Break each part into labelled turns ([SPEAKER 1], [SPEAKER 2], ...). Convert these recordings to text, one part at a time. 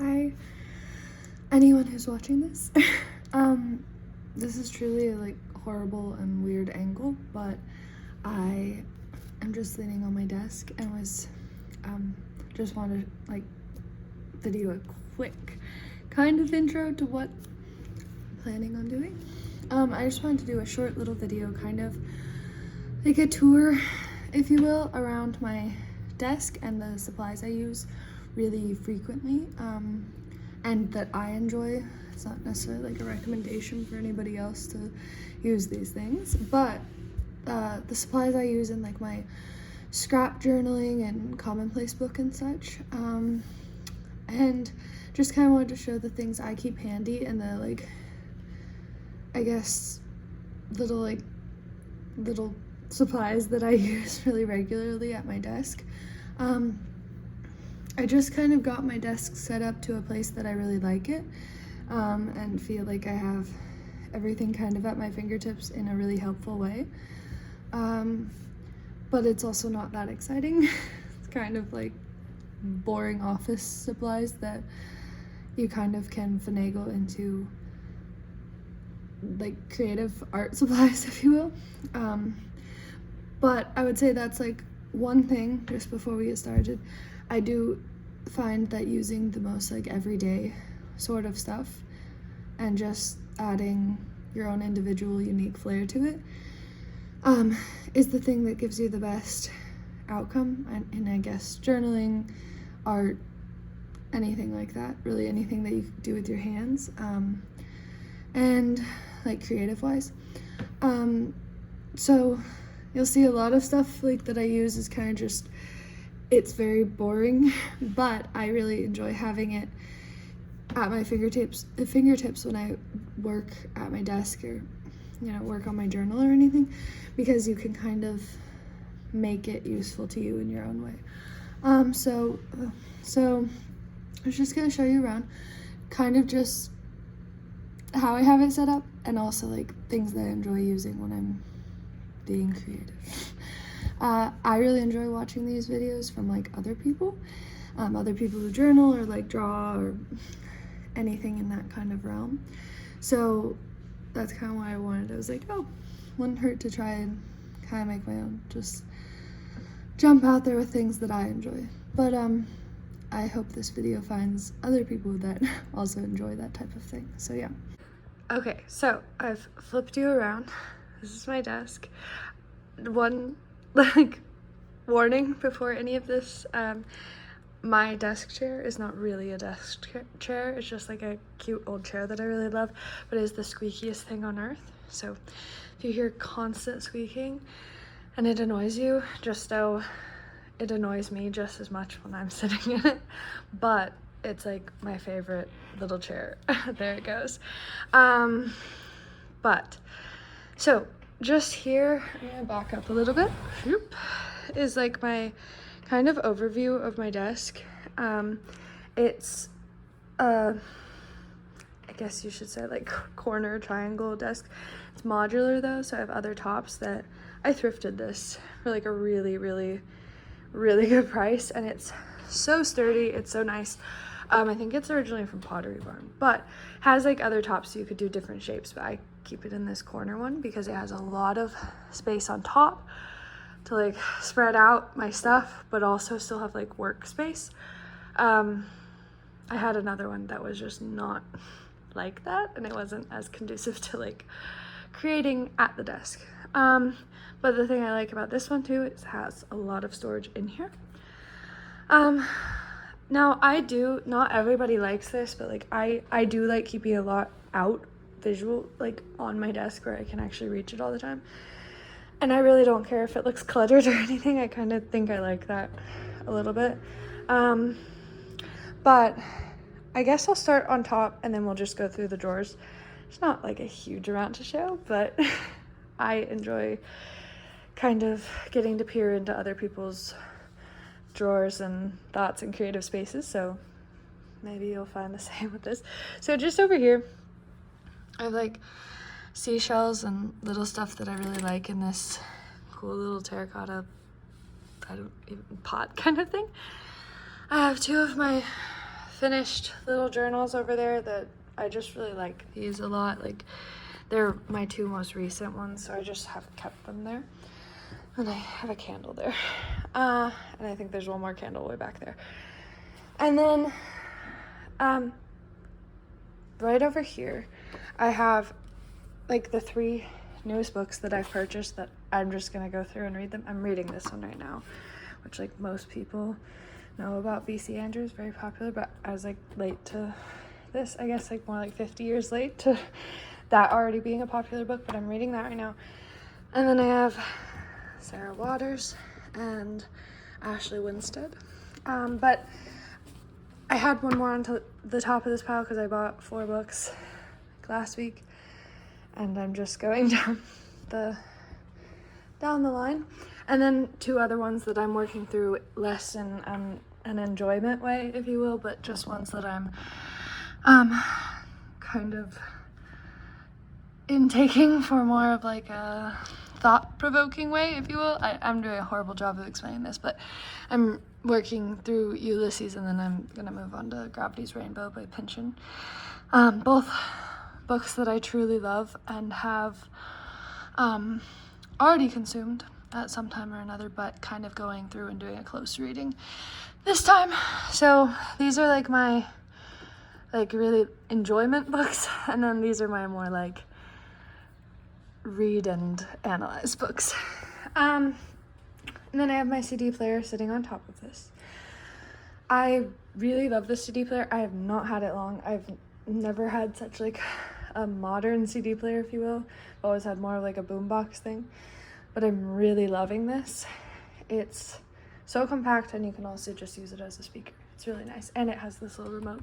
[SPEAKER 1] Hi, anyone who's watching this. This is truly a horrible and weird angle, but I am just leaning on my desk and was just wanted to video a quick kind of intro to what I'm planning on doing. I just wanted to do a short little video, kind of like a tour, if you will, around my desk and the supplies I use really frequently, and that I enjoy. It's not necessarily like a recommendation for anybody else to use these things, but the supplies I use in like my scrap journaling and commonplace book and such, and just kind of wanted to show the things I keep handy and the I guess little supplies that I use really regularly at my desk. I just kind of got my desk set up to a place that I really like it, and feel like I have everything kind of at my fingertips in a really helpful way. But it's also not that exciting. It's kind of like boring office supplies that you kind of can finagle into like creative art supplies, if you will. But I would say that's like one thing. Just before we get started, I do find that using the most everyday sort of stuff and just adding your own individual unique flair to it is the thing that gives you the best outcome. And I guess journaling, art, anything like that, really anything that you can do with your hands, and like creative wise. So you'll see a lot of stuff that I use is kind of just, it's very boring, but I really enjoy having it at my fingertips when I work at my desk or work on my journal or anything, because you can kind of make it useful to you in your own way. So I was just gonna show you around kind of just how I have it set up, and also things that I enjoy using when I'm being creative. I really enjoy watching these videos from other people who journal or draw or anything in that kind of realm. So that's kind of why I wanted. I was like, oh, wouldn't hurt to try and kind of make my own, just jump out there with things that I enjoy. But I hope this video finds other people that also enjoy that type of thing. So yeah. Okay, so I've flipped you around. This is my desk. One warning before any of this, my desk chair is not really a desk chair. It's just a cute old chair that I really love, but it is the squeakiest thing on earth. So if you hear constant squeaking and it annoys you, just know it annoys me just as much when I'm sitting in it, but it's my favorite little chair. There it goes. But so just here, I'm gonna back up a little bit, is my kind of overview of my desk. It's I guess you should say corner triangle desk. It's modular though, so I have other tops that I thrifted this for a really good price, and it's so sturdy, it's so nice. I think it's originally from Pottery Barn, but has other tops so you could do different shapes, but I keep it in this corner one because it has a lot of space on top to spread out my stuff, but also still have workspace. I had another one that was just not like that, and it wasn't as conducive to creating at the desk. But the thing I like about this one too, it has a lot of storage in here. Now not everybody likes this, but I do keeping a lot out visual on my desk where I can actually reach it all the time. And I really don't care if it looks cluttered or anything. I kind of think I like that a little bit. But I guess I'll start on top and then we'll just go through the drawers. It's not a huge amount to show, but I enjoy kind of getting to peer into other people's drawers and thoughts and creative spaces, so maybe you'll find the same with this. So just over here I have seashells and little stuff that I really like in this cool little terracotta pot kind of thing. I have two of my finished little journals over there that I just really like these a lot. Like, they're my 2 most recent ones, so I just have kept them there. And I have a candle there. And I think there's one more candle way back there. And then right over here, I have like the 3 newest books that I've purchased that I'm just gonna go through and read them. I'm reading this one right now, which like most people know about V.C. Andrews, very popular, but I was like late to this, I guess like more like 50 years late to that already being a popular book, but I'm reading that right now. And then I have Sarah Waters and Ashley Winstead. But I had one more on the top of this pile because I bought 4 books like last week, and I'm just going down the line. And then 2 other ones that I'm working through less in an enjoyment way, if you will, but just ones that I'm kind of intaking for more of like a thought-provoking way, if you will. I'm doing a horrible job of explaining this, but I'm working through Ulysses, and then I'm gonna move on to Gravity's Rainbow by Pynchon. Both books that I truly love and have already consumed at some time or another, but kind of going through and doing a close reading this time. So these are like my like really enjoyment books, and then these are my more like read and analyze books. And then I have my CD player sitting on top of this. I really love this CD player. I have not had it long. I've never had such like a modern CD player, if you will. I've always had more of like a boombox thing, but I'm really loving this. It's so compact, and you can also just use it as a speaker. It's really nice, and it has this little remote.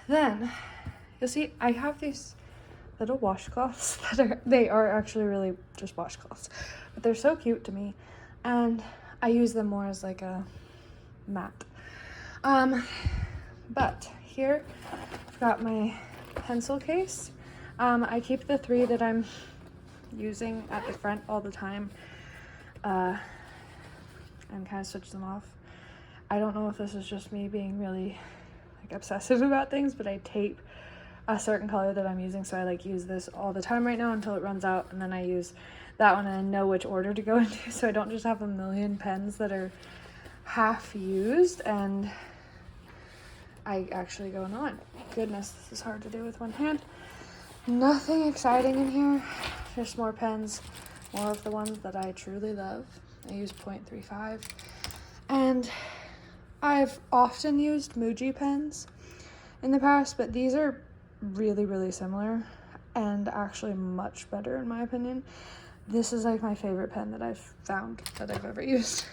[SPEAKER 1] Then you'll see I have these little washcloths they are actually really just washcloths, but they're so cute to me, and I use them more as like a mat. But here I've got my pencil case. I keep the 3 that I'm using at the front all the time, and kind of switch them off. I don't know if this is just me being really like obsessive about things, but I tape a certain color that I'm using, so I like use this all the time right now until it runs out, and then I use that one and I know which order to go into, so I don't just have a million pens that are half used and I actually go on. Goodness, this is hard to do with one hand. Nothing exciting in here, just more pens, more of the ones that I truly love. I use 0.35, and I've often used Muji pens in the past, but these are really, really similar and actually much better in my opinion. This is like my favorite pen that I've found that I've ever used.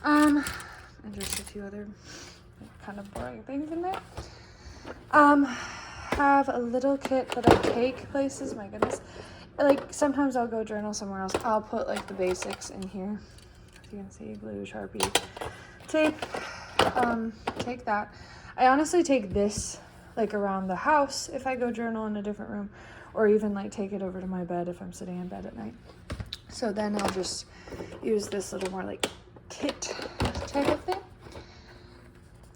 [SPEAKER 1] And just a few other kind of boring things in there. Have a little kit that I take places. My goodness, like sometimes I'll go journal somewhere else. I'll put like the basics in here. As you can see, glue, Sharpie, tape. Take that. I honestly take this like around the house if I go journal in a different room, or even like take it over to my bed if I'm sitting in bed at night. So then I'll just use this little more like kit type of thing.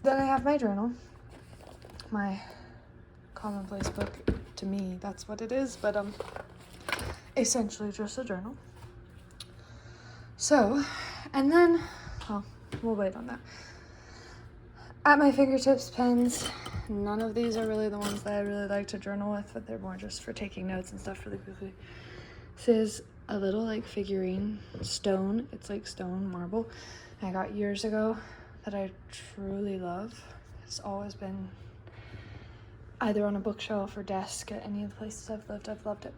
[SPEAKER 1] Then I have my journal, my commonplace book. To me, that's what it is, but essentially just a journal. So, and then, well, we'll wait on that. At my fingertips, pens. None of these are really the ones that I really like to journal with, but they're more just for taking notes and stuff really quickly. This is a little like figurine stone. It's like stone marble I got years ago that I truly love. It's always been either on a bookshelf or desk at any of the places I've lived. I've loved it.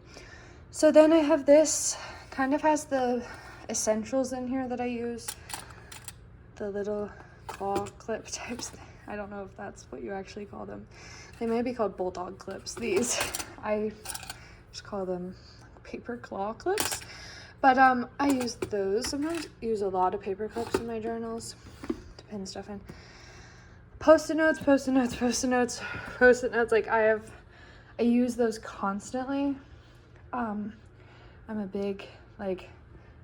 [SPEAKER 1] So then I have this, kind of has the essentials in here that I use. The little claw clip types. I don't know if that's what you actually call them. They may be called bulldog clips, these. I just call them paper claw clips. But I use those. Sometimes use a lot of paper clips in my journals to pin stuff in. Post-it notes, post-it notes, post-it notes, post-it notes. Like I use those constantly. I'm a big like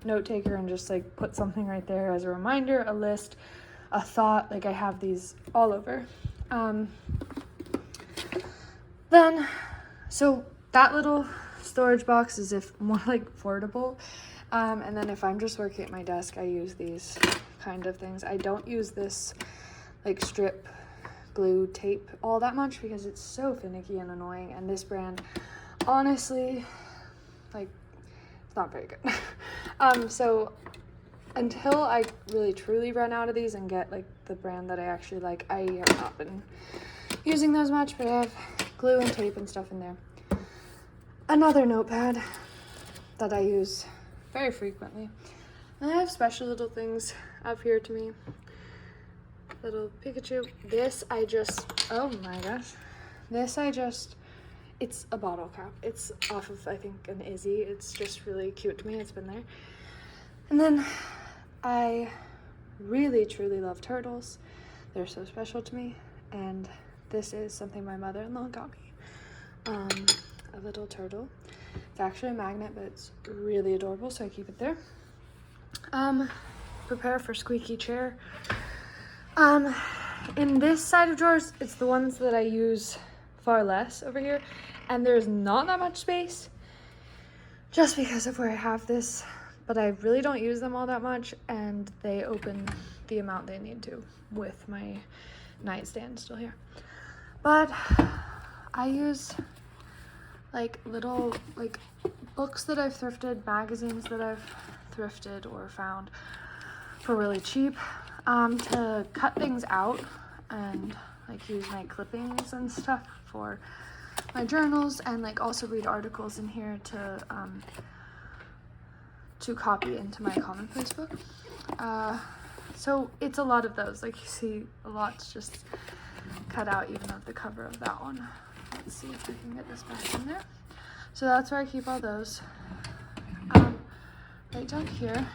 [SPEAKER 1] note taker and just like put something right there as a reminder, a list. a thought. Like I have these all over. Then, so that little storage box is more like portable. And then if I'm just working at my desk, I use these kind of things. I don't use this like strip glue tape all that much because it's so finicky and annoying. And this brand, honestly, like, it's not very good. So until I really truly run out of these and get like the brand that I actually like, I have not been using those much, but I have glue and tape and stuff in there. Another notepad that I use very frequently. And I have special little things up here to me. Little Pikachu. This I just, oh my gosh. It's a bottle cap. It's off of, I think, an Izzy. It's just really cute to me. It's been there. And then I really, truly love turtles. They're so special to me. And this is something my mother-in-law got me. A little turtle. It's actually a magnet, but it's really adorable, so I keep it there. Prepare for squeaky chair. In this side of drawers, it's the ones that I use far less over here, and there's not that much space just because of where I have this, but I really don't use them all that much, and they open the amount they need to with my nightstand still here. But I use like little like books that I've thrifted, magazines that I've thrifted or found for really cheap, to cut things out and like use my clippings and stuff for my journals, and like also read articles in here to copy into my commonplace book. So it's a lot of those. Like you see, a lot's just cut out even of the cover of that one. Let's see if we can get this back in there. So that's where I keep all those. Right down here,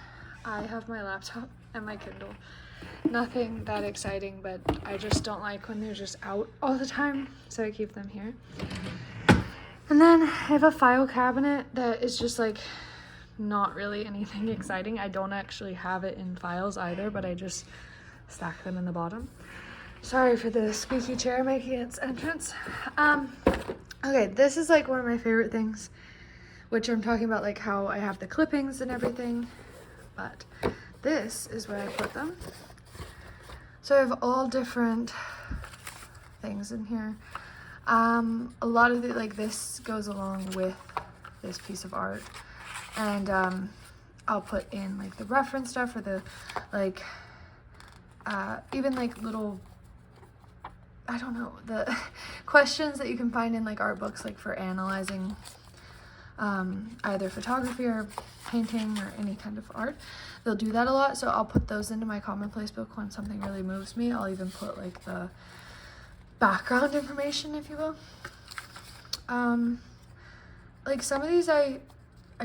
[SPEAKER 1] I have my laptop and my Kindle. Nothing that exciting, but I just don't like when they're just out all the time, so I keep them here. And then I have a file cabinet that is just like not really anything exciting. I don't actually have it in files either, but I just stack them in the bottom. Sorry for the squeaky chair making its entrance. Okay, this is like one of my favorite things, which I'm talking about like how I have the clippings and everything, but this is where I put them. So I have all different things in here. A lot of it, like this goes along with this piece of art, and I'll put in like the reference stuff or the like even like little, I don't know, the questions that you can find in like art books, like for analyzing either photography or painting or any kind of art. They'll do that a lot, so I'll put those into my commonplace book when something really moves me. I'll even put like the background information, if you will. Like some of these I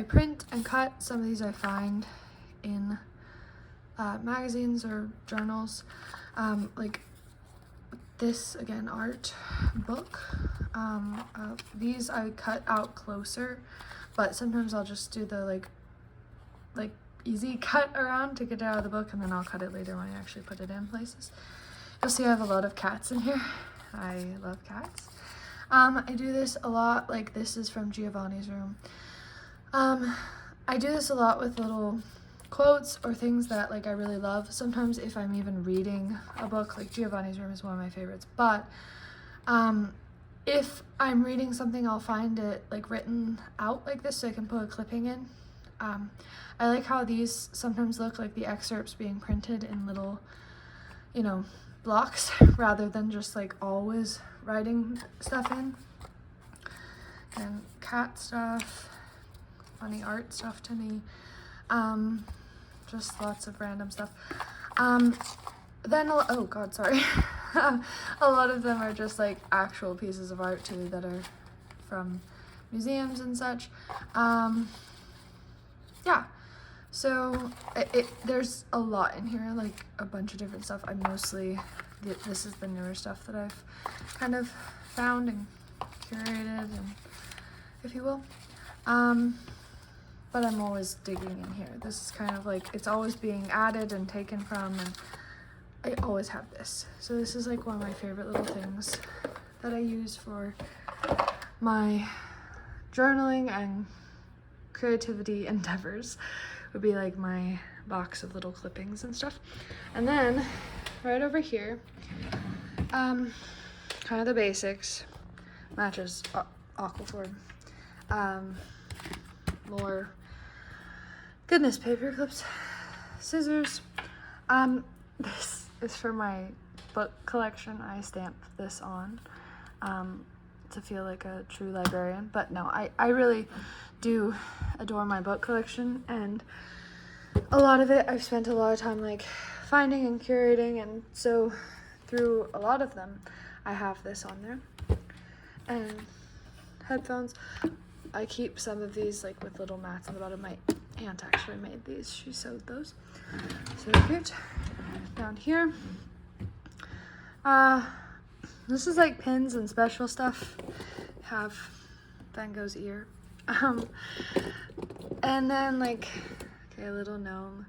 [SPEAKER 1] print and cut, some of these I find in magazines or journals. Like this, again, art book. These I cut out closer, but sometimes I'll just do the like easy cut around to get it out of the book, and then I'll cut it later when I actually put it in places. You'll see I have a lot of cats in here. I love cats. I do this a lot, like this is from Giovanni's room. I do this a lot with little quotes or things that like I really love. Sometimes if I'm even reading a book, like Giovanni's room is one of my favorites, but if I'm reading something, I'll find it like written out like this so I can put a clipping in. I like how these sometimes look like the excerpts being printed in little, you know, blocks rather than just like always writing stuff in. And cat stuff, funny art stuff to me, just lots of random stuff. Then, oh god, sorry. A lot of them are just like actual pieces of art too that are from museums and such. Yeah, so there's a lot in here, like a bunch of different stuff. I mostly, this is the newer stuff that I've kind of found and curated, and if you will. But I'm always digging in here. This is kind of like, it's always being added and taken from, and I always have this. So this is like one of my favorite little things that I use for my journaling and creativity endeavors. Would be like my box of little clippings and stuff. And then right over here, kind of the basics, matches Aquaphor. More goodness, paper clips, scissors. This is for my book collection. I stamp this on to feel like a true librarian. But no, I really do adore my book collection, and a lot of it I've spent a lot of time like finding and curating, and so through a lot of them I have this on there. And headphones, I keep some of these like with little mats on the bottom. My aunt actually made these. She sewed those. So cute. Down here, this is like pins and special stuff. Have Van Gogh's ear. And then like, okay, a little gnome.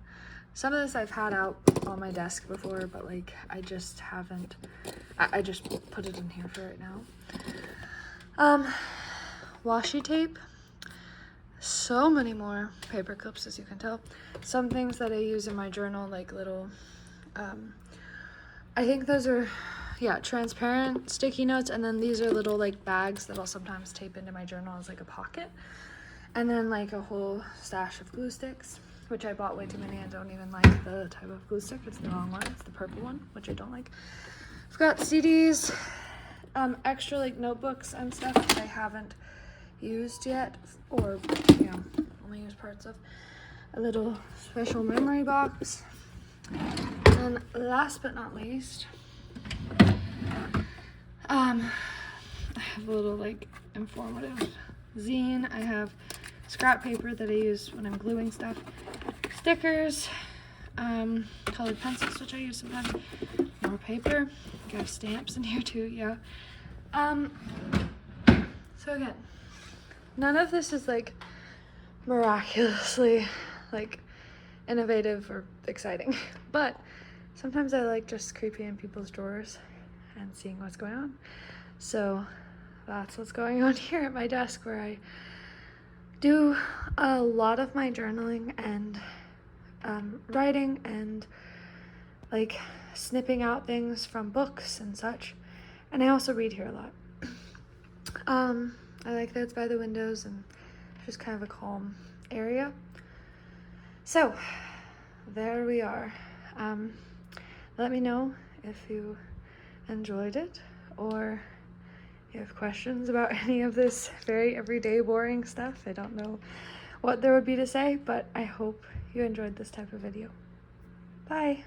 [SPEAKER 1] Some of this I've had out on my desk before, but like I just haven't, I just put it in here for right now. Washi tape. So many more paper clips, as you can tell. Some things that I use in my journal, like little, I think those are, yeah, transparent sticky notes, and then these are little like bags that I'll sometimes tape into my journal as like a pocket. And then like a whole stash of glue sticks, which I bought way too many. I don't even like the type of glue stick. It's the wrong one. It's the purple one, which I don't like. I've got CDs, extra like notebooks and stuff that I haven't used yet, or you know, only used parts of. A little special memory box. And last but not least, I have a little like informative zine. I have scrap paper that I use when I'm gluing stuff, stickers, colored pencils, which I use sometimes, more paper. I have stamps in here too, yeah. So again, none of this is like miraculously like innovative or exciting, but sometimes I like just creeping in people's drawers and seeing what's going on. So that's what's going on here at my desk, where I do a lot of my journaling and writing and like snipping out things from books and such. And I also read here a lot. I like that it's by the windows and just kind of a calm area. So there we are. Let me know if you enjoyed it, or you have questions about any of this very everyday boring stuff. I don't know what there would be to say, but I hope you enjoyed this type of video. Bye.